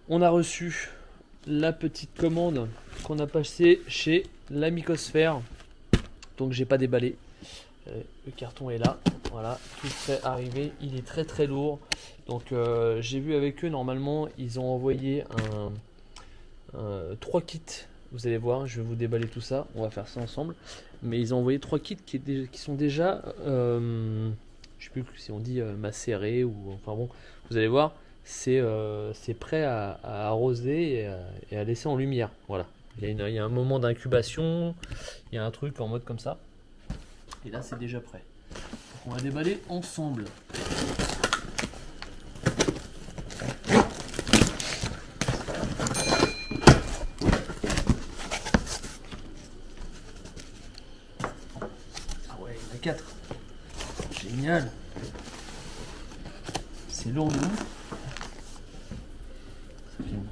On a reçu la petite commande qu'on a passée chez la Mycosphère. Donc j'ai pas déballé. Le carton est là. Voilà, tout est arrivé. Il est très très lourd. Donc j'ai vu avec eux, normalement, ils ont envoyé 3 kits. Vous allez voir, je vais vous déballer tout ça. On va faire ça ensemble. Mais ils ont envoyé 3 kits qui sont déjà, je sais plus si on dit macérés ou enfin bon, vous allez voir, c'est prêt à arroser et à laisser en lumière. Voilà. Il y a un moment d'incubation, il y a un truc en mode comme ça. Et là, c'est déjà prêt. Donc, on va déballer ensemble. Ah ouais, il y en a 4. Génial. C'est lourd de ouf. Ça filme.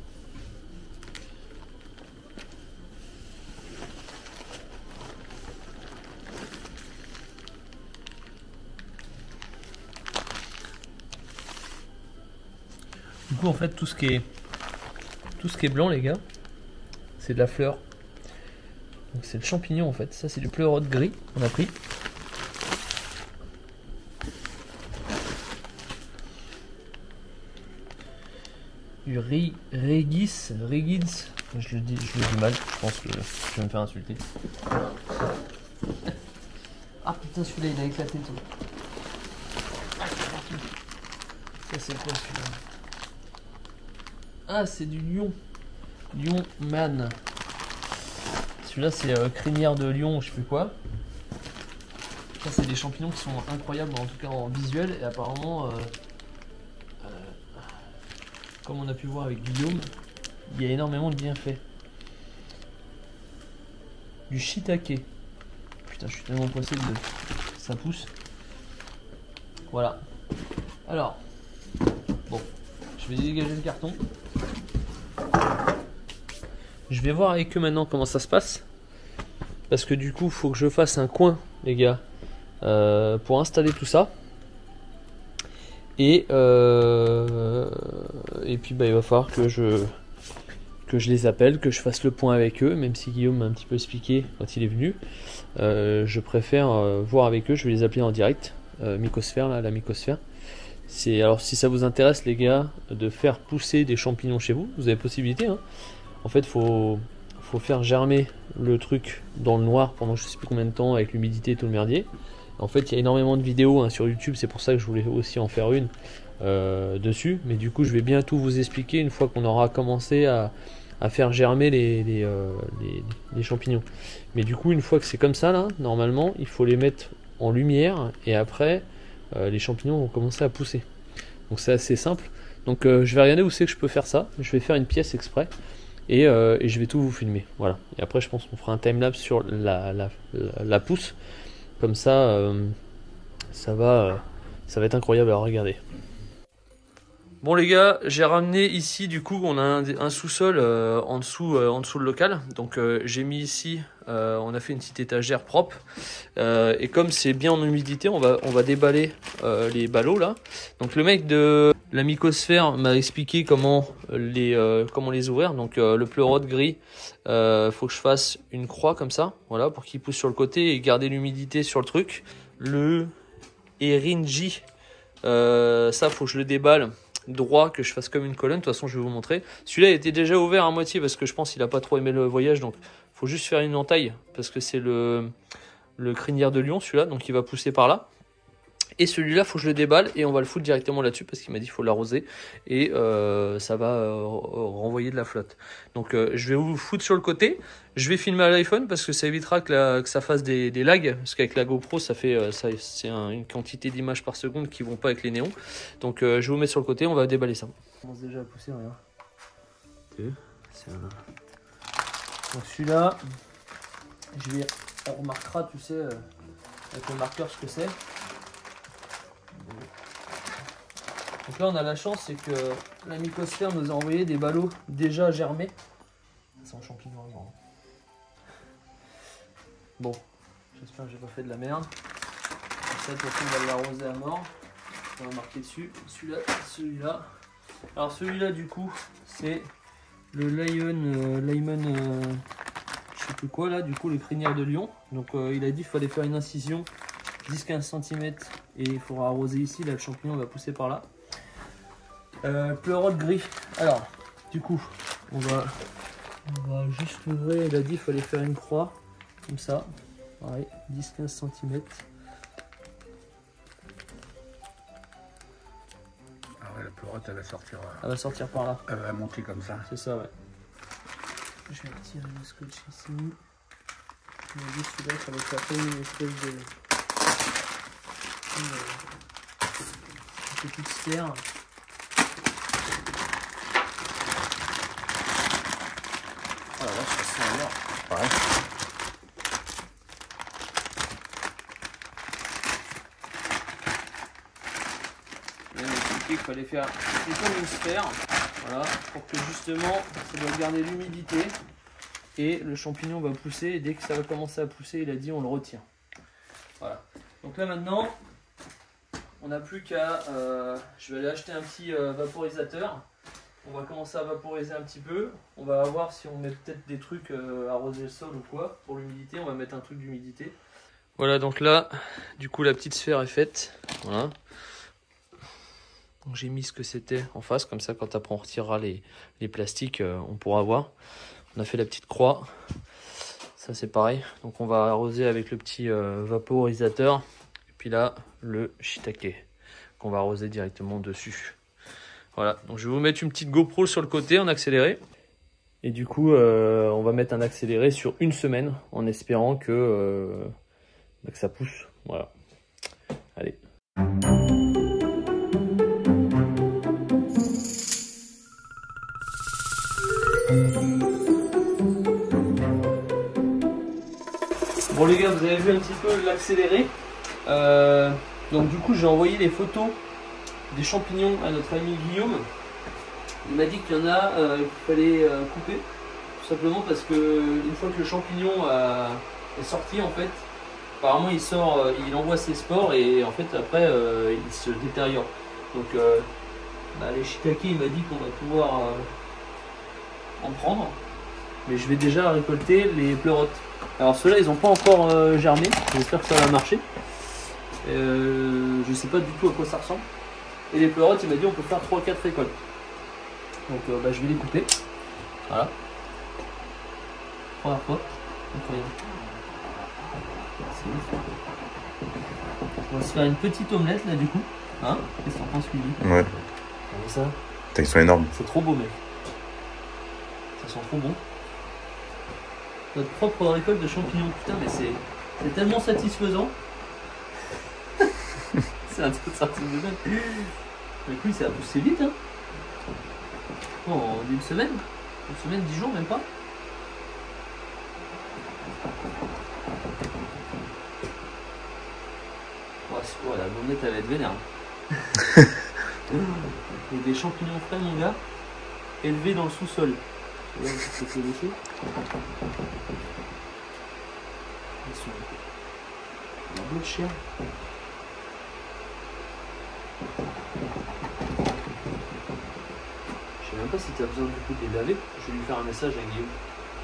Du coup, en fait, tout ce qui est blanc, les gars, c'est de la fleur. Donc c'est le champignon en fait. Ça, c'est du pleurote gris qu'on a pris. Du Regis, je le dis mal, je pense que je vais me faire insulter. Ah putain, celui-là il a éclaté tout. Ça c'est quoi celui-là? Ah, c'est du lion. Lion man. Celui-là c'est crinière de lion, je sais plus quoi. Ça c'est des champignons qui sont incroyables, en tout cas en visuel, et apparemment comme on a pu voir avec Guillaume, il y a énormément de bienfaits. Du shiitake. Putain, je suis tellement pressé que ça pousse. Voilà. Alors, bon, je vais dégager le carton. Je vais voir avec eux maintenant comment ça se passe. Parce que du coup, il faut que je fasse un coin, les gars, pour installer tout ça. Et puis bah, il va falloir que je les appelle, que je fasse le point avec eux, même si Guillaume m'a un petit peu expliqué quand il est venu. Je préfère voir avec eux, je vais les appeler en direct. Mycosphère, là, la Mycosphère. Alors si ça vous intéresse les gars, de faire pousser des champignons chez vous, vous avez possibilité. Hein. En fait, faut faire germer le truc dans le noir pendant je sais plus combien de temps avec l'humidité et tout le merdier. En fait, il y a énormément de vidéos sur YouTube, c'est pour ça que je voulais aussi en faire une dessus. Mais du coup, je vais bientôt vous expliquer une fois qu'on aura commencé à faire germer les champignons. Mais du coup, une fois que c'est comme ça, là, normalement, il faut les mettre en lumière et après, les champignons vont commencer à pousser. Donc c'est assez simple. Donc je vais regarder où c'est que je peux faire ça. Je vais faire une pièce exprès et je vais tout vous filmer. Voilà. Et après, je pense qu'on fera un timelapse sur la pousse. Comme ça, ça va être incroyable à regarder. Bon les gars, j'ai ramené ici, du coup, on a un sous-sol en dessous le local. Donc j'ai mis ici, on a fait une petite étagère propre. Et comme c'est bien en humidité, on va déballer les ballots là. Donc le mec de la Mycosphère m'a expliqué comment les ouvrir. Donc le pleurote gris, faut que je fasse une croix comme ça, voilà, pour qu'il pousse sur le côté et garder l'humidité sur le truc. Le Erinji, ça faut que je le déballe droit, que je fasse comme une colonne. De toute façon, je vais vous montrer. Celui-là était déjà ouvert à moitié parce que je pense qu'il a pas trop aimé le voyage, donc faut juste faire une entaille parce que c'est le crinière de lion, celui-là, donc il va pousser par là. Et celui-là, faut que je le déballe et on va le foutre directement là-dessus parce qu'il m'a dit qu'il faut l'arroser et ça va renvoyer de la flotte. Donc je vais vous foutre sur le côté. Je vais filmer à l'iPhone parce que ça évitera que ça fasse des lags, parce qu'avec la GoPro ça fait c'est une quantité d'images par seconde qui vont pas avec les néons. Donc je vous mets sur le côté, on va déballer ça. On commence déjà à pousser, regarde. Donc celui-là, on remarquera, tu sais, avec le marqueur ce que c'est. Donc là on a la chance, c'est que la Mycosphère nous a envoyé des ballots déjà germés. C'est en champignon avant. Bon, j'espère que j'ai pas fait de la merde. Ça, de toute façon, on va l'arroser à mort. On va marquer dessus. Celui-là. Alors celui-là du coup, c'est le Lemon, je sais plus quoi là, du coup les crinières de lion. Donc il a dit qu'il fallait faire une incision 10-15 cm et il faudra arroser ici, là le champignon va pousser par là. Pleurote gris. Alors du coup, on va juste l'ouvrir, il a dit qu'il fallait faire une croix, comme ça, pareil, 10-15 cm. La pleurote, elle va sortir. Elle va sortir par là. Elle va monter comme ça. C'est ça, ouais. Je vais retirer le scotch ici. On a dit celui-là, ça va faire comme une espèce de petite sphère. Oh la vache, ça sent alors. Ouais. Il m'a expliqué qu'il fallait faire comme une sphère, voilà, pour que justement ça doit garder l'humidité et le champignon va pousser et dès que ça va commencer à pousser, il a dit on le retire. Voilà. Donc là maintenant, on n'a plus qu'à, je vais aller acheter un petit vaporisateur. On va commencer à vaporiser un petit peu. On va voir si on met peut-être des trucs arroser le sol ou quoi pour l'humidité. On va mettre un truc d'humidité. Voilà, donc là, du coup la petite sphère est faite. Voilà. Donc j'ai mis ce que c'était en face, comme ça quand après on retirera les plastiques, on pourra voir. On a fait la petite croix, ça c'est pareil. Donc on va arroser avec le petit vaporisateur. Et puis là, le shiitake qu'on va arroser directement dessus. Voilà, donc je vais vous mettre une petite GoPro sur le côté en accéléré. Et du coup, on va mettre un accéléré sur une semaine en espérant que ça pousse. Voilà, allez. Bon les gars, vous avez vu un petit peu l'accéléré. Donc du coup j'ai envoyé les photos des champignons à notre ami Guillaume. Il m'a dit qu'il y en a qu'il fallait couper, tout simplement parce que une fois que le champignon est sorti, en fait, apparemment il sort, il envoie ses spores et en fait après il se détériore. Donc les shiitake, il m'a dit qu'on va pouvoir en prendre, mais je vais déjà récolter les pleurotes. Alors ceux-là ils n'ont pas encore germé, j'espère que ça va marcher. Je sais pas du tout à quoi ça ressemble. Et les pleurotes, il m'a dit on peut faire 3-4 récoltes. Donc je vais les couper. Voilà. Première fois. On va se faire une petite omelette là du coup. Hein? Qu'est-ce que t'en penses, Lily? Ouais. Ça. Putain, ils sont énormes. C'est trop beau, mec. Ça sent trop bon. Notre propre récolte de champignons. Putain, mais c'est tellement satisfaisant. C'est un truc de sortie de bête. Mais oui, ça a poussé vite, hein. Oh, en une semaine, 10 jours, même pas. Ouais, la blondette, elle va être vénère. Il y a des champignons frais, mon gars, élevés dans le sous-sol. Ils sont un beau de chien. Je sais même pas si tu as besoin du coup de les laver. Je vais lui faire un message à Guillaume.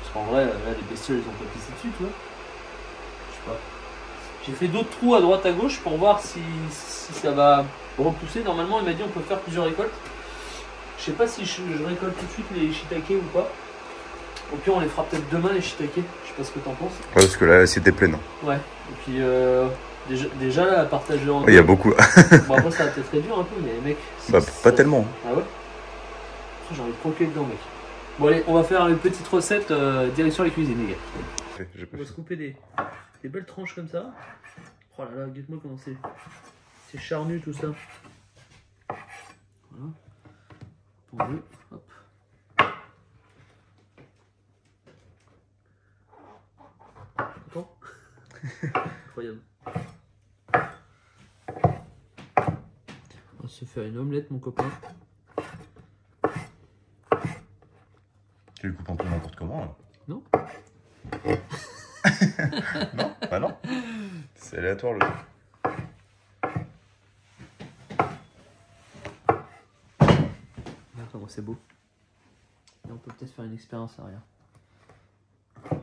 Parce qu'en vrai, là, les bestioles, ils ont pas pissé dessus, tu vois. Je sais pas. J'ai fait d'autres trous à droite à gauche pour voir si ça va repousser. Normalement, il m'a dit on peut faire plusieurs récoltes. Je sais pas si je récolte tout de suite les shiitake ou pas. Au pire, on les fera peut-être demain, les shiitake. Je sais pas ce que t'en penses. Ouais, parce que là, c'était plein. Ouais. Et puis, déjà là, à partager en Il y a beaucoup. Bon, après, ça va peut-être réduire un peu, mais mec. Bah, pas tellement. Ah ouais? J'ai envie de croquer dedans, mec. Bon, allez, on va faire une petite recette direction la cuisine, les gars. On va se couper des belles tranches comme ça. Oh là là, regarde-moi comment c'est charnu tout ça. Voilà. Pendu, hop. Content? Incroyable. On va se faire une omelette, mon copain. Tu le coupes un peu n'importe comment là. Non. Non, bah non. C'est aléatoire le truc. bon, c'est beau. Et on peut peut-être faire une expérience arrière. Vraiment,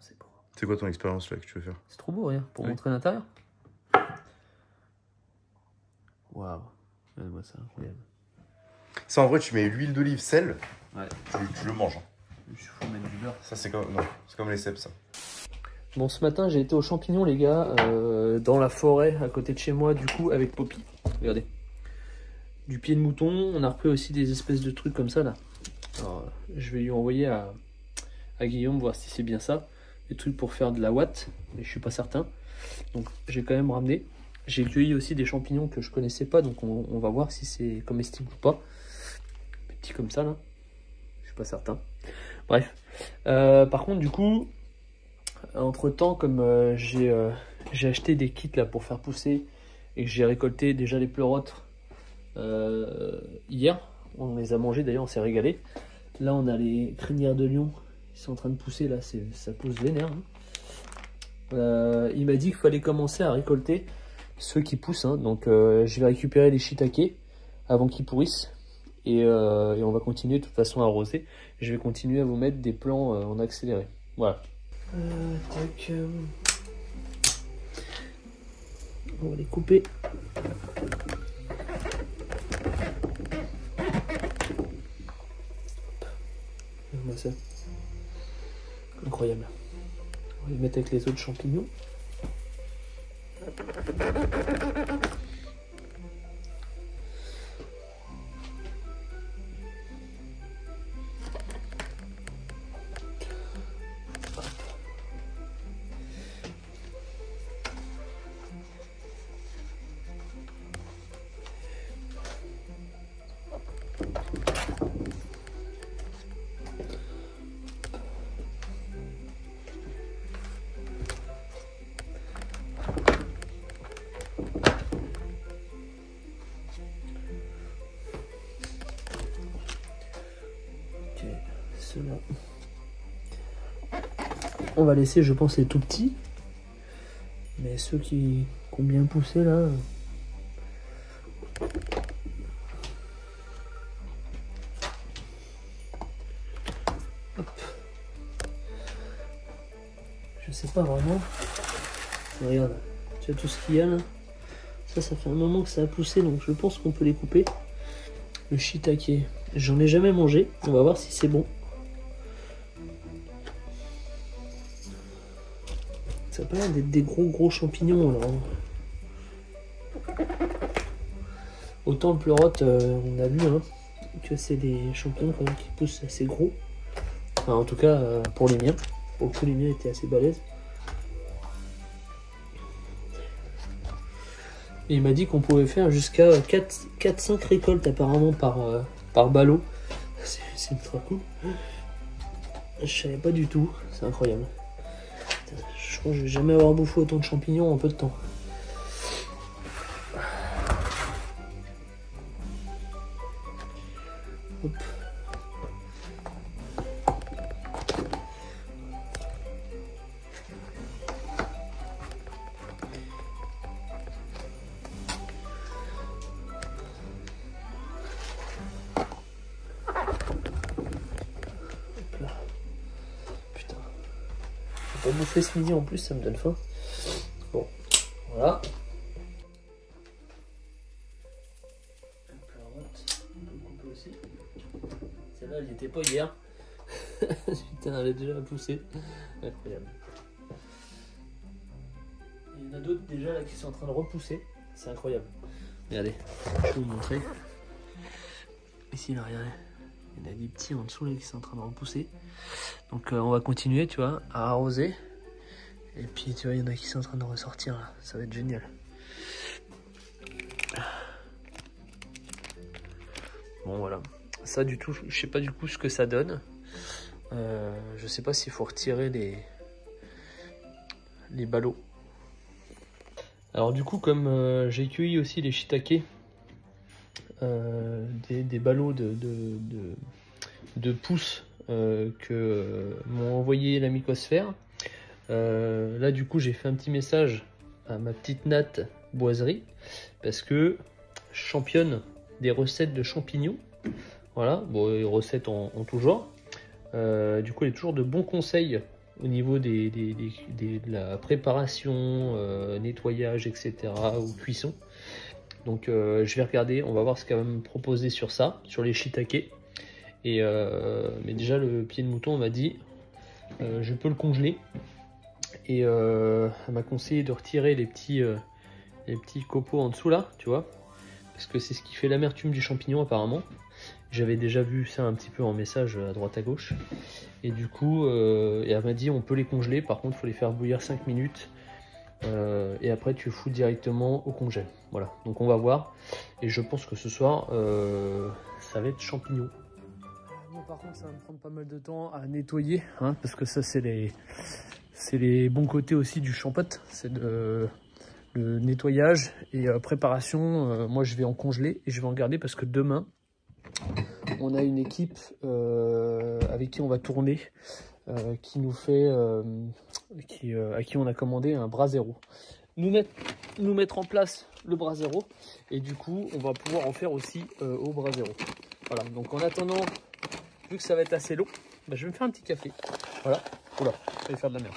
c'est beau. C'est quoi ton expérience là que tu veux faire? C'est trop beau, regarde, pour Oui. montrer l'intérieur. Waouh, regarde-moi ça, incroyable. Ça, en vrai, tu mets l'huile d'olive, sel, Ouais. tu le manges. Hein. Il faut mettre du beurre. Ça, c'est comme... Non, c'est comme les cèpes, ça. Bon, ce matin, j'ai été aux champignons, les gars, dans la forêt, à côté de chez moi, du coup, avec Poppy. Regardez. Du pied de mouton. On a repris aussi des espèces de trucs comme ça, là. Alors, je vais lui envoyer à Guillaume, voir si c'est bien ça. Des trucs pour faire de la ouate, mais je suis pas certain. Donc, j'ai quand même ramené. J'ai cueilli aussi des champignons que je connaissais pas, donc on va voir si c'est comestible ou pas. Petit comme ça, là. Je suis pas certain. Bref. Par contre, du coup... Entre temps, comme j'ai acheté des kits là pour faire pousser et que j'ai récolté déjà les pleurotes hier, on les a mangés d'ailleurs, on s'est régalé. Là, on a les crinières de lion, ils sont en train de pousser là, ça pousse vénère. Hein. Il m'a dit qu'il fallait commencer à récolter ceux qui poussent, hein. Donc je vais récupérer les shiitake avant qu'ils pourrissent et on va continuer de toute façon à arroser. Je vais continuer à vous mettre des plans en accéléré. Voilà. Tac. On va les couper. Regarde-moi ça. Incroyable. On va les mettre avec les autres champignons. Ceux-là. On va laisser, je pense, les tout petits. Mais ceux qui ont bien poussé là. Hop. Je sais pas vraiment. Regarde, tu vois tout ce qu'il y a là. Ça fait un moment que ça a poussé, donc je pense qu'on peut les couper. Le shiitake, j'en ai jamais mangé. On va voir si c'est bon. Ça a pas l'air d'être des gros champignons alors. Autant le pleurote, on a vu hein, que c'est des champignons quand même qui poussent assez gros. Enfin, en tout cas pour les miens. Pour le coup les miens étaient assez balèzes. Et il m'a dit qu'on pouvait faire jusqu'à 4-5 récoltes apparemment par ballot. C'est ultra cool. Je savais pas du tout, c'est incroyable. Je crois que je vais jamais avoir bouffé autant de champignons en peu de temps. Hop. Pas bouffer ce midi en plus, ça me donne faim. Bon, voilà. On peut couper aussi. Celle-là, elle n'y était pas hier. Putain, elle a déjà poussé. Incroyable. Il y en a d'autres déjà là qui sont en train de repousser. C'est incroyable. Regardez, je vais vous montrer. Ici, là, regardez. Il y en a des petits en dessous là qui sont en train de repousser. Donc on va continuer, tu vois, à arroser. Et puis tu vois, il y en a qui sont en train de ressortir là. Ça va être génial. Bon voilà. Ça du tout, je sais pas du coup ce que ça donne. Je sais pas s'il faut retirer les ballots. Alors du coup, comme j'ai cueilli aussi les shiitake, des ballots de pousses que m'ont envoyé la Mycosphère. Là du coup j'ai fait un petit message à ma petite Nat Boiserie parce que championne des recettes de champignons. Voilà, bon, les recettes en tout genre. Du coup, il y a toujours de bons conseils au niveau de la préparation, nettoyage, etc. ou cuisson. Donc je vais regarder, on va voir ce qu'elle va me proposer sur ça, sur les shiitake. Et mais déjà le pied de mouton, on m'a dit je peux le congeler. Et elle m'a conseillé de retirer les petits copeaux en dessous là, tu vois, parce que c'est ce qui fait l'amertume du champignon apparemment. J'avais déjà vu ça un petit peu en message à droite à gauche. Et du coup, et elle m'a dit on peut les congeler, par contre il faut les faire bouillir 5 minutes. Et après tu fous directement au congèle. Voilà, donc on va voir. Et je pense que ce soir, ça va être champignons. Bon, par contre ça va me prendre pas mal de temps à nettoyer, hein, parce que ça c'est les bons côtés aussi du champote. C'est le nettoyage et préparation. Moi je vais en congeler et je vais en garder parce que demain on a une équipe avec qui on va tourner, qui nous fait, à qui on a commandé un brasero. Nous mettre en place le brasero et du coup on va pouvoir en faire aussi au brasero. Voilà, donc en attendant, vu que ça va être assez long, bah, je vais me faire un petit café. Voilà, oula, je vais faire de la merde.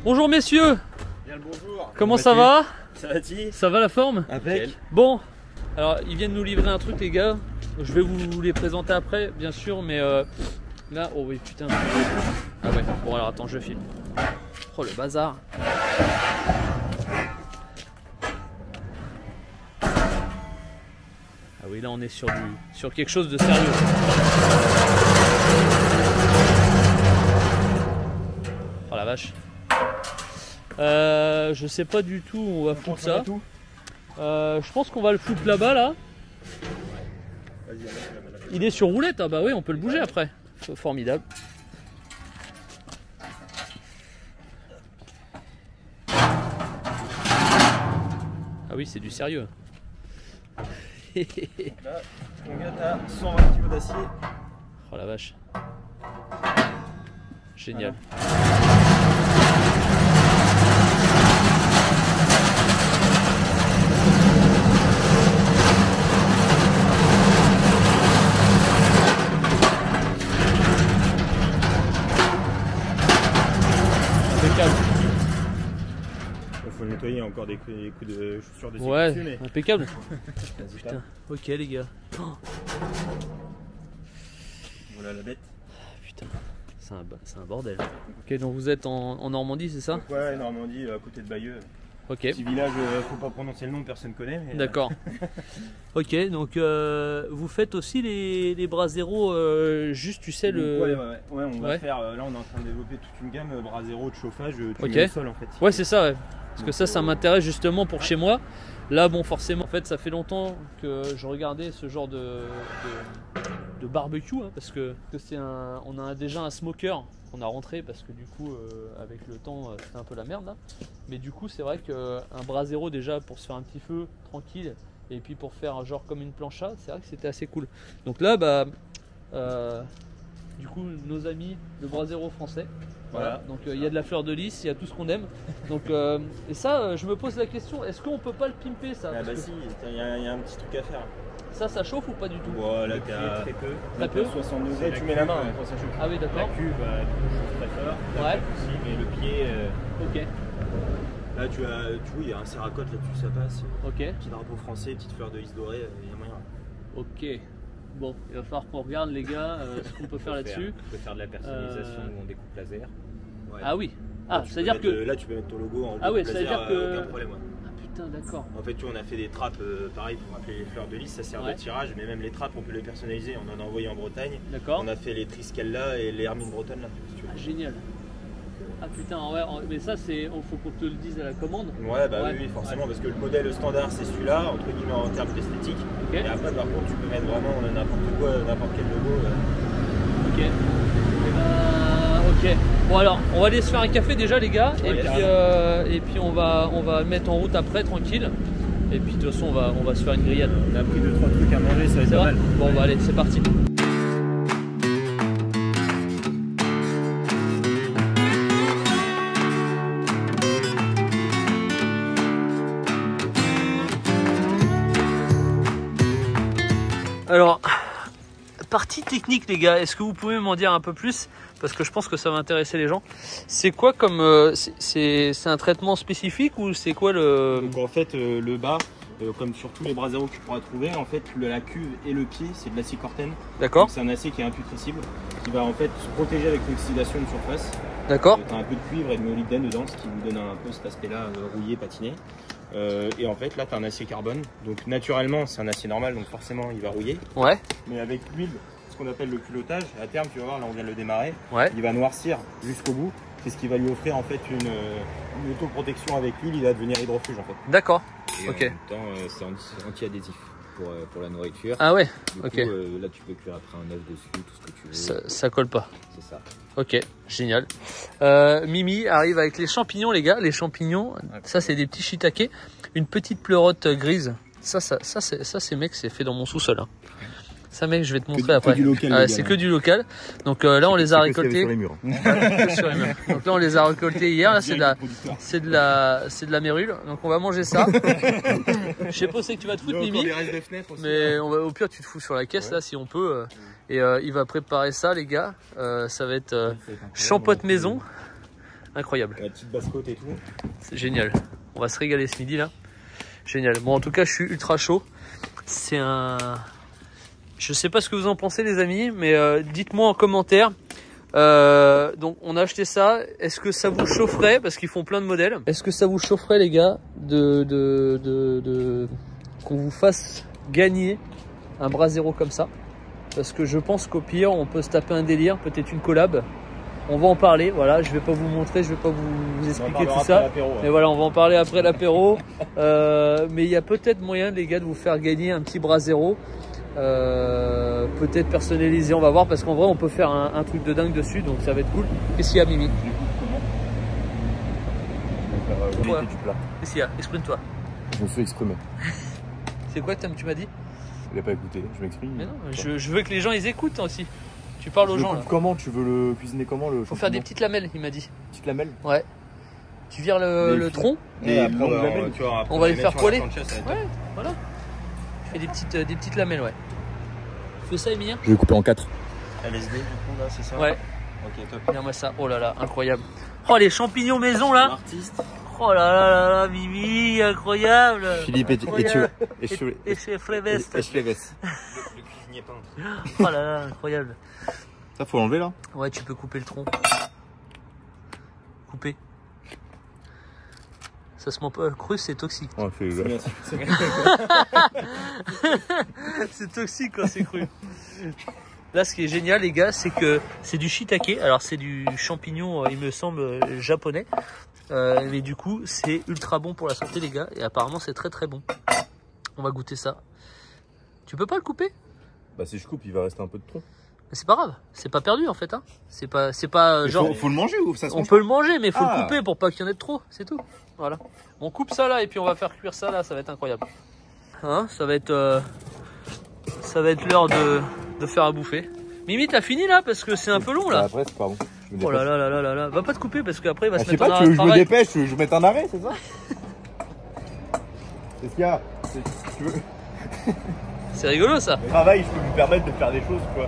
Bonjour messieurs. Bien le bonjour. Comment ça va? Ça va-t-il? Ça va la forme? Impec. Bon, alors ils viennent nous livrer un truc les gars. Je vais vous les présenter après bien sûr, mais là, oh oui putain. Ah ouais, bon alors attends, je filme. Oh le bazar. Ah oui, là on est sur quelque chose de sérieux. Oh la vache. Je sais pas du tout où on va foutre ça. Je pense qu'on va le foutre là-bas là. Il est sur roulette, ah bah oui, on peut le bouger après. Formidable. Ah oui, c'est du sérieux. Là, on vient à 120 kg d'acier. Oh la vache. Génial. Il faut le nettoyer, encore des coups de chaussures dessus. Ouais, dessus, mais... impeccable. Putain, ok les gars. Oh. Voilà la bête. Putain, c'est un bordel. Ok, donc vous êtes en Normandie, c'est ça? Ouais, Normandie, à côté de Bayeux. Ok. Petit village, faut pas prononcer le nom, personne connaît. D'accord. Ok, donc vous faites aussi les braseros, juste tu sais le... Ouais, on va faire, là on est en train de développer toute une gamme brasero de chauffage, tu ok. mets au sol en fait. Ouais c'est ça, ouais. Parce que ça m'intéresse justement pour chez moi. Là bon forcément, en fait ça fait longtemps que je regardais ce genre de barbecue, hein, parce que on a déjà un smoker qu'on a rentré parce que du coup avec le temps c'était un peu la merde là. Mais du coup c'est vrai qu'un brasero déjà pour se faire un petit feu tranquille et puis pour faire genre comme une plancha, c'est vrai que c'était assez cool. Donc là bah du coup nos amis le brasero français. Voilà. Donc il y a de la fleur de lys, il y a tout ce qu'on aime. Donc et ça je me pose la question, est-ce qu'on peut pas le pimper ça? Ah bah si, il y a un petit truc à faire. Ça chauffe ou pas du tout? Voilà, très peu. Très peu. 60 degrés, tu mets la main quand ça chauffe. Ah oui d'accord. La cuve chauffe très fort. Ouais. Aussi, mais le pied. Ok. Là tu vois, il y a un serracote là-dessus, ça passe. Ok. Petit drapeau français, petite fleur de lys dorée, il y a moyen. Ok. Bon, il va falloir qu'on regarde les gars ce qu'on peut faire là-dessus. On peut faire de la personnalisation où on découpe laser. Ouais. Ah oui. Ah, c'est-à-dire que... Là tu peux mettre ton logo en ah oui, laser, c'est-à-dire que... aucun problème. Ouais. Ah putain, d'accord. En fait, tu vois, on a fait des trappes pareil pour appeler les fleurs de lys, ça sert de tirage, mais même les trappes on peut les personnaliser. On en a envoyé en Bretagne. D'accord. On a fait les Triscalla et les Hermine bretonnes là. Si tu veux. Ah génial. Ah putain, ouais, mais ça c'est... faut qu'on te le dise à la commande. Ouais, bah oui, forcément, parce que le modèle standard c'est celui-là, entre guillemets en termes d'esthétique. Okay. Et après, par contre, tu peux mettre vraiment n'importe quoi, n'importe quel logo. Ok. Ok. Bon alors, on va aller se faire un café déjà les gars, Ouais, et puis on va mettre en route après tranquille. Et puis de toute façon on va se faire une grillade. On a pris 2-3 trucs à manger, ça va être C'est pas vrai. mal. Bon bah allez, c'est parti. Alors, partie technique les gars, est-ce que vous pouvez m'en dire un peu plus? Parce que je pense que ça va intéresser les gens. C'est quoi comme... c'est un traitement spécifique ou c'est quoi le... Donc en fait le bas, comme sur tous les bras zéro que tu pourras trouver, en fait la cuve et le pied c'est de l'acier corten. D'accord. C'est un acier qui est imputrescible, qui va en fait se protéger avec l'oxydation de surface. D'accord. Tu as un peu de cuivre et de molybdène dedans, ce qui vous donne un peu cet aspect-là rouillé, patiné. Et en fait là tu as un acier carbone, donc naturellement c'est un acier normal, donc forcément il va rouiller. Ouais. Mais avec l'huile, ce qu'on appelle le culottage, à terme tu vas voir, là on vient de le démarrer, Ouais. il va noircir jusqu'au bout. C'est ce qui va lui offrir en fait une autoprotection avec l'huile, il va devenir hydrofuge en fait. D'accord. Et Ok. en même temps, c'est anti-adhésif pour la nourriture. Ah ouais. Du Ok. coup, là, tu peux cuire après un œuf dessus, tout ce que tu veux. Ça colle pas. C'est ça. Ok, génial. Mimi arrive avec les champignons les gars. Les champignons, ça c'est des petits shiitake. Une petite pleurote grise. Ça c'est mec, c'est fait dans mon sous-sol. Hein. Ça mec, je vais te montrer après. C'est que du local. Donc là on les a récoltés. Sur les murs. Sur les murs. Donc là on les a récoltés hier. Là c'est de la mérule. Donc on va manger ça. Je sais pas où c'est que tu vas te foutre Mimi. Mais au pire tu te fous sur la caisse là si on peut. Et il va préparer ça les gars. Ça va être champote maison. Incroyable. La petite basse-côte et tout. C'est génial. On va se régaler ce midi là. Génial. Bon en tout cas je suis ultra chaud. C'est un... Je sais pas ce que vous en pensez les amis, mais dites-moi en commentaire. Donc on a acheté ça. Est-ce que ça vous chaufferait, parce qu'ils font plein de modèles. Est-ce que ça vous chaufferait les gars qu'on vous fasse gagner un bras zéro comme ça? Parce que je pense qu'au pire on peut se taper un délire, peut-être une collab. On va en parler. Voilà, je vais pas vous montrer, je vais pas vous expliquer tout ça. Mais voilà, on va en parler après l'apéro. Mais il y a peut-être moyen les gars de vous faire gagner un petit bras zéro. Peut-être personnalisé, on va voir, parce qu'en vrai on peut faire un truc de dingue dessus, donc ça va être cool. Qu'est-ce qu'il y a Mimi? Qu'est-ce qu'il y a? Exprime-toi. Je me suis exprimé. C'est quoi tu m'as dit? Il n'a pas écouté, je m'exprime. Mais non, je veux que les gens ils écoutent aussi. Tu parles aux gens là. Comment tu veux le cuisiner? Comment le Faut faire des petites lamelles, il m'a dit. petites lamelles? Ouais. Tu vires le tronc. Et après, longues lamelles. tu vois, après, On va les mettre faire sur la poêler. plancha, ça va être Ouais, voilà. Tu fais des petites lamelles, ouais. Tu fais ça, Emilien? Je vais couper en 4. LSD du coup là, c'est ça? Ouais. Ok, top. Regarde-moi ça. Oh là là, incroyable. Oh les champignons maison là. L'artiste. Oh là là là là, Mimi, incroyable. Philippe Et c'est Fréveste. Le cuisinier peintre. Oh là là, incroyable. Ça faut l'enlever là? Ouais, tu peux couper le tronc. Couper. Ça se mange pas cru, c'est toxique. Ouais, C'est toxique quand c'est cru. Là, ce qui est génial, les gars, c'est que c'est du shiitake. Alors, c'est du champignon, il me semble, japonais. Mais du coup, c'est ultra bon pour la santé, les gars. Et apparemment, c'est très très bon. On va goûter ça. Tu peux pas le couper? Bah si je coupe, il va rester un peu de tronc. Mais c'est pas grave. C'est pas perdu, en fait. Hein. C'est pas genre... Faut le manger ou ça se On mange peut le manger, mais il faut Ah. le couper pour pas qu'il y en ait de trop. C'est tout. Voilà. On coupe ça là et puis on va faire cuire ça là. Ça va être incroyable. Hein, ça va être l'heure de faire à bouffer. Mimi, t'as fini là parce que c'est un peu long là. Après c'est pas bon. Je me Oh là dépêche. là là là là. Va pas te couper parce qu'après il va Ah, se je sais mettre en pas, arrêt tu de veux que je me travail. dépêche, tu veux que je mette un arrêt, c'est ça? Qu'est-ce qu'il y a? Tu veux... C'est rigolo ça. Le travail, je peux me permettre de faire des choses quoi.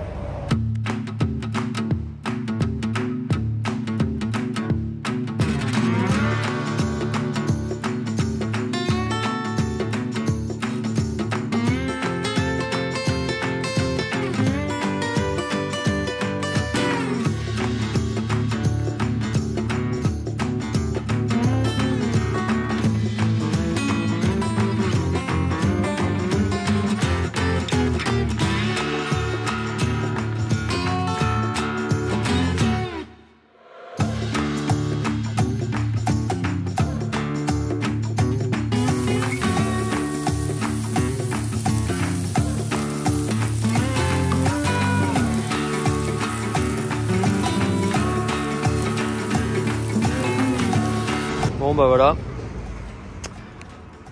Bon bah voilà.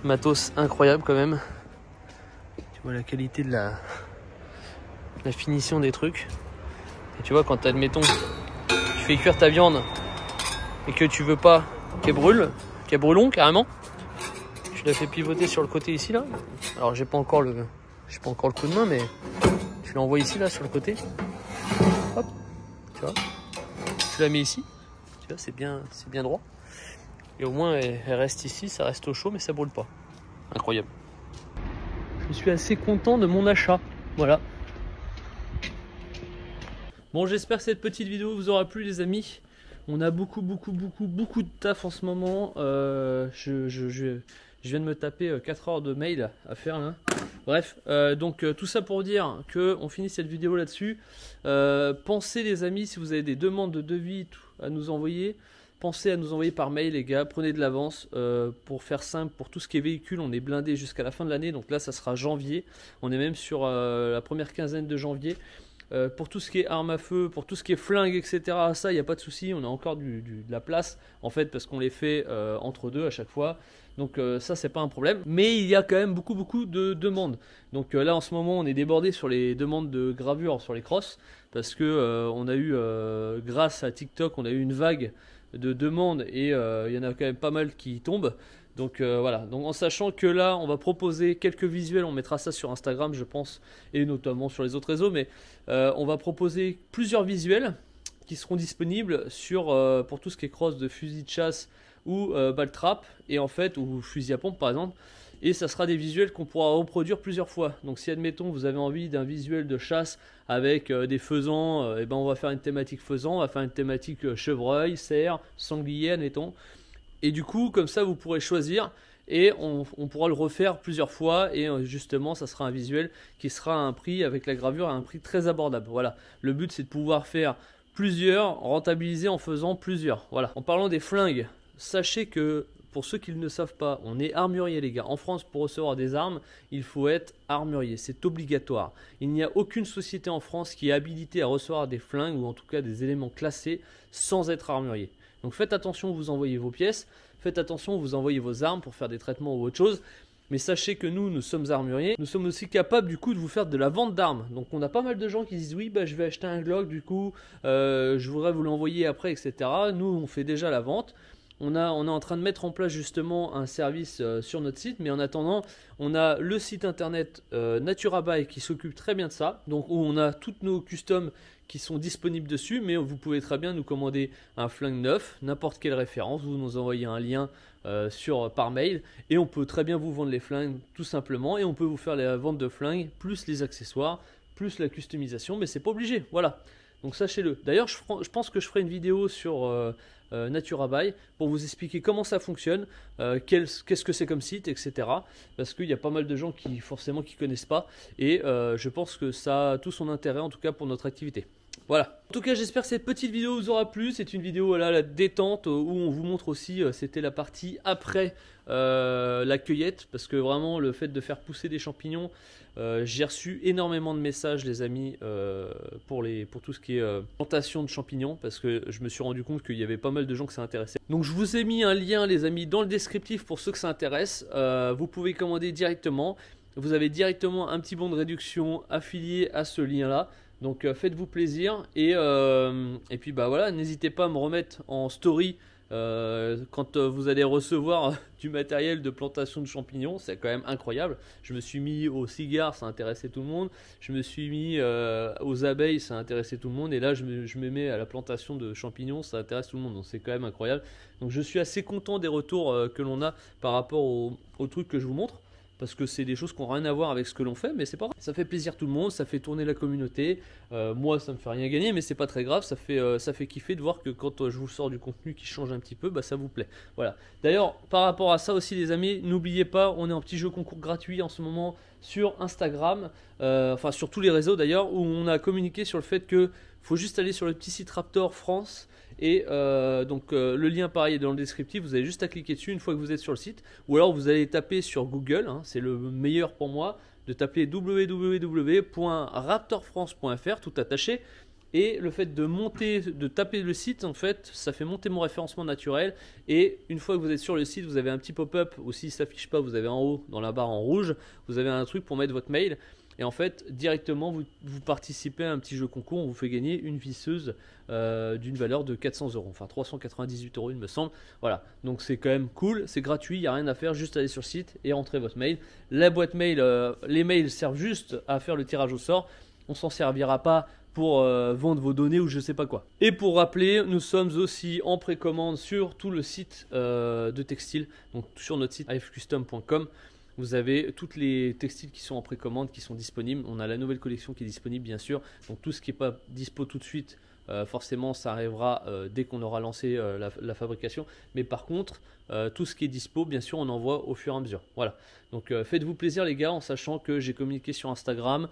Matos incroyable quand même. Tu vois la qualité de la finition des trucs. Et tu vois quand admettons tu fais cuire ta viande et que tu veux pas qu'elle brûle, qu'elle brûlons carrément. Tu la fais pivoter sur le côté ici là. Alors j'ai pas encore le coup de main, mais tu l'envoies ici là sur le côté. Hop, tu vois. Tu la mets ici. Tu vois, c'est bien droit. Et au moins elle reste ici, ça reste au chaud, mais ça brûle pas. Incroyable. Je suis assez content de mon achat. Voilà. Bon, j'espère que cette petite vidéo vous aura plu, les amis. On a beaucoup de taf en ce moment. Je viens de me taper 4 heures de mail à faire là. Bref, donc tout ça pour dire qu'on finit cette vidéo là-dessus. Pensez, les amis, si vous avez des demandes de devis à nous envoyer, pensez à nous envoyer par mail, les gars. Prenez de l'avance. Pour faire simple, pour tout ce qui est véhicule, on est blindé jusqu'à la fin de l'année. Donc là, ça sera janvier. On est même sur la première quinzaine de janvier. Pour tout ce qui est armes à feu, pour tout ce qui est flingue, etc., ça, il n'y a pas de souci. On a encore de la place, en fait, parce qu'on les fait entre deux à chaque fois. Donc ça, c'est pas un problème. Mais il y a quand même beaucoup de demandes. Donc là, en ce moment, on est débordé sur les demandes de gravure sur les crosses. Parce que on a eu, grâce à TikTok, on a eu une vague de demandes. Et il y en a quand même pas mal qui tombent. Donc voilà, donc en sachant que là on va proposer quelques visuels, on mettra ça sur Instagram je pense, et notamment sur les autres réseaux, mais on va proposer plusieurs visuels qui seront disponibles pour tout ce qui est cross de fusil de chasse ou balle trap, et en fait, ou fusil à pompe par exemple, et ça sera des visuels qu'on pourra reproduire plusieurs fois. Donc si admettons vous avez envie d'un visuel de chasse avec des faisans, et ben on va faire une thématique faisan, on va faire une thématique chevreuil, cerf, sanglier admettons. Et du coup, comme ça, vous pourrez choisir et on pourra le refaire plusieurs fois. Et justement, ça sera un visuel qui sera à un prix, avec la gravure, à un prix très abordable. Voilà, le but c'est de pouvoir faire plusieurs, rentabiliser en faisant plusieurs. Voilà. En parlant des flingues, sachez que pour ceux qui ne le savent pas, on est armurier les gars. En France, pour recevoir des armes, il faut être armurier. C'est obligatoire. Il n'y a aucune société en France qui est habilitée à recevoir des flingues ou en tout cas des éléments classés sans être armurier. Donc faites attention où vous envoyez vos pièces, faites attention où vous envoyez vos armes pour faire des traitements ou autre chose. Mais sachez que nous sommes armuriers, nous sommes aussi capables du coup de vous faire de la vente d'armes. Donc on a pas mal de gens qui disent oui bah je vais acheter un Glock du coup, je voudrais vous l'envoyer après, etc. Nous on fait déjà la vente. On est en train de mettre en place justement un service sur notre site, mais en attendant, on a le site internet Naturabuy qui s'occupe très bien de ça, donc où on a toutes nos customs qui sont disponibles dessus, mais vous pouvez très bien nous commander un flingue neuf, n'importe quelle référence, vous nous envoyez un lien par mail, et on peut très bien vous vendre les flingues tout simplement, et on peut vous faire la vente de flingues, plus les accessoires, plus la customisation, mais c'est pas obligé, voilà. Donc sachez-le. D'ailleurs, je pense que je ferai une vidéo sur Naturabuy pour vous expliquer comment ça fonctionne, qu'est-ce que c'est comme site, etc. Parce qu'il y a pas mal de gens qui forcément qui connaissent pas, et je pense que ça a tout son intérêt en tout cas pour notre activité. Voilà. En tout cas, j'espère que cette petite vidéo vous aura plu. C'est une vidéo là, la détente, où on vous montre aussi, c'était la partie après la cueillette, parce que vraiment le fait de faire pousser des champignons, j'ai reçu énormément de messages les amis pour tout ce qui est plantation de champignons, parce que je me suis rendu compte qu'il y avait pas mal de gens que ça intéressait. Donc je vous ai mis un lien les amis dans le descriptif pour ceux que ça intéresse. Vous pouvez commander directement, vous avez directement un petit bon de réduction affilié à ce lien là. Donc faites-vous plaisir, et puis bah voilà, n'hésitez pas à me remettre en story quand vous allez recevoir du matériel de plantation de champignons. C'est quand même incroyable. Je me suis mis aux cigares, ça intéressait tout le monde. Je me suis mis aux abeilles, ça intéressait tout le monde. Et là je me mets à la plantation de champignons, ça intéresse tout le monde. Donc c'est quand même incroyable. Donc je suis assez content des retours que l'on a par rapport aux trucs que je vous montre, parce que c'est des choses qui n'ont rien à voir avec ce que l'on fait, mais c'est pas grave. Ça fait plaisir tout le monde, ça fait tourner la communauté. Moi, ça me fait rien gagner, mais c'est pas très grave. Ça fait kiffer de voir que quand je vous sors du contenu qui change un petit peu, bah ça vous plaît. Voilà. D'ailleurs, par rapport à ça aussi, les amis, n'oubliez pas, on est en petit jeu concours gratuit en ce moment sur Instagram, enfin sur tous les réseaux d'ailleurs, où on a communiqué sur le fait que faut juste aller sur le petit site Raptor France. Et donc le lien pareil est dans le descriptif, vous avez juste à cliquer dessus une fois que vous êtes sur le site, ou alors vous allez taper sur Google, hein, c'est le meilleur pour moi, de taper www.raptorfrance.fr tout attaché, et le fait de taper le site, en fait, ça fait monter mon référencement naturel. Et une fois que vous êtes sur le site, vous avez un petit pop-up, ou si ça s'affiche pas, vous avez en haut dans la barre en rouge, vous avez un truc pour mettre votre mail. Et en fait, directement, vous participez à un petit jeu concours, on vous fait gagner une visseuse d'une valeur de 400 €, enfin 398 € il me semble. Voilà, donc c'est quand même cool, c'est gratuit, il n'y a rien à faire, juste aller sur le site et rentrer votre mail. La boîte mail, les mails servent juste à faire le tirage au sort, on s'en servira pas pour vendre vos données ou je sais pas quoi. Et pour rappeler, nous sommes aussi en précommande sur tout le site de textile, donc sur notre site afcustom.com. Vous avez toutes les textiles qui sont en précommande, qui sont disponibles. On a la nouvelle collection qui est disponible, bien sûr. Donc tout ce qui n'est pas dispo tout de suite, forcément, ça arrivera dès qu'on aura lancé la fabrication. Mais par contre, tout ce qui est dispo, bien sûr, on envoie au fur et à mesure. Voilà. Donc faites-vous plaisir, les gars, en sachant que j'ai communiqué sur Instagram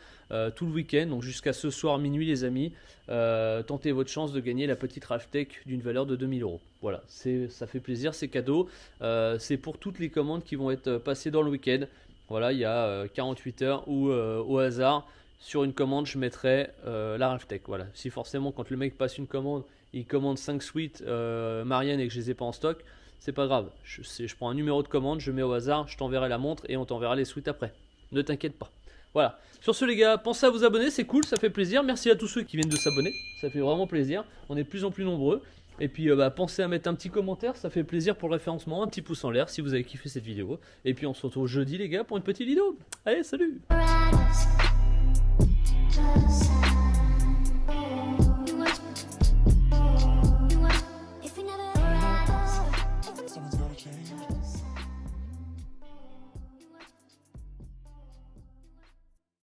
tout le week-end. Donc jusqu'à ce soir minuit, les amis. Tentez votre chance de gagner la petite Ralphtech d'une valeur de 2000 €. Voilà, ça fait plaisir, c'est cadeau. C'est pour toutes les commandes qui vont être passées dans le week-end. Voilà, il y a 48 heures où au hasard, sur une commande, je mettrai la Ralphtech. Voilà, si forcément quand le mec passe une commande, il commande 5 suites Marianne et que je les ai pas en stock, c'est pas grave. Je prends un numéro de commande, je mets au hasard, je t'enverrai la montre et on t'enverra les suites après. Ne t'inquiète pas. Voilà. Sur ce, les gars, pensez à vous abonner, c'est cool, ça fait plaisir. Merci à tous ceux qui viennent de s'abonner, ça fait vraiment plaisir. On est de plus en plus nombreux. Et puis pensez à mettre un petit commentaire, ça fait plaisir pour le référencement, un petit pouce en l'air si vous avez kiffé cette vidéo. Et puis on se retrouve jeudi, les gars, pour une petite vidéo. Allez, salut!